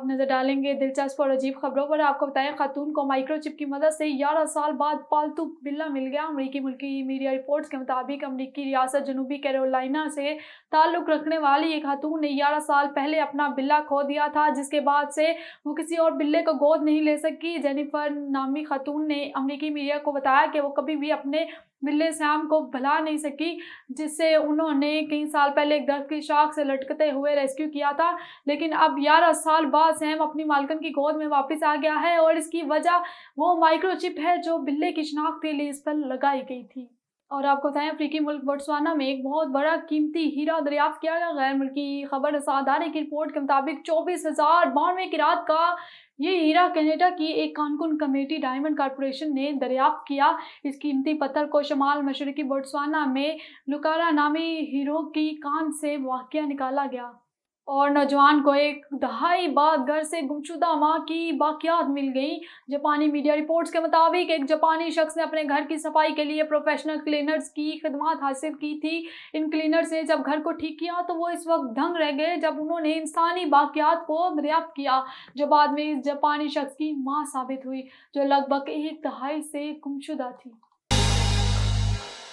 अब नजर डालेंगे दिलचस्प और अजीब खबरों पर। आपको बताएं, खातून को माइक्रोचिप की मदद से 11 साल बाद पालतू बिल्ला मिल गया। अमेरिकी मुल्की मीडिया रिपोर्ट्स के मुताबिक अमेरिकी रियासत जनूबी कैरोलिना से ताल्लुक रखने वाली एक खातून ने 11 साल पहले अपना बिल्ला खो दिया था, जिसके बाद से वो किसी और बिल्ले को गोद नहीं ले सकी। जेनिफर नामी खातून ने अमेरिकी मीडिया को बताया कि वो कभी भी अपने बिल्ले सैम को भुला नहीं सकी, जिससे उन्होंने कई साल पहले एक दरख्त की शाख से लटकते हुए रेस्क्यू किया था। लेकिन अब 11 साल बाद सैम अपनी मालकिन की गोद में वापस आ गया है और इसकी वजह वो माइक्रोचिप है जो बिल्ले की शिनाख्त के लिए इस पर लगाई गई थी। और आपको बताएं, अफ्रीकी मुल्क बोत्सवाना में एक बहुत बड़ा कीमती हीरा दरियाफ्त किया गया। गैर मुल्की खबर रसादारी की रिपोर्ट के मुताबिक 24,092 कैरात का ये हीरा कनाडा की एक कानकुन कमेटी डायमंड कॉरपोरेशन ने दरियाफ्त किया। इस कीमती पत्थर को शमाल मशरकी बोत्सवाना में लुकारा नामी हीरो की कान से वाक़या निकाला गया और नौजवान को एक दहाई बाद घर से गुमशुदा मां की बाकियात मिल गई। जापानी मीडिया रिपोर्ट्स के मुताबिक एक जापानी शख्स ने अपने घर की सफाई के लिए प्रोफेशनल क्लीनर्स की खिदमत हासिल की थी। इन क्लीनर्स ने जब घर को ठीक किया तो वो इस वक्त दंग रह गए जब उन्होंने इंसानी बाकियात को दरियाफ्त किया, जो बाद में इस जापानी शख्स की मां साबित हुई, जो लगभग एक दहाई से गुमशुदा थी।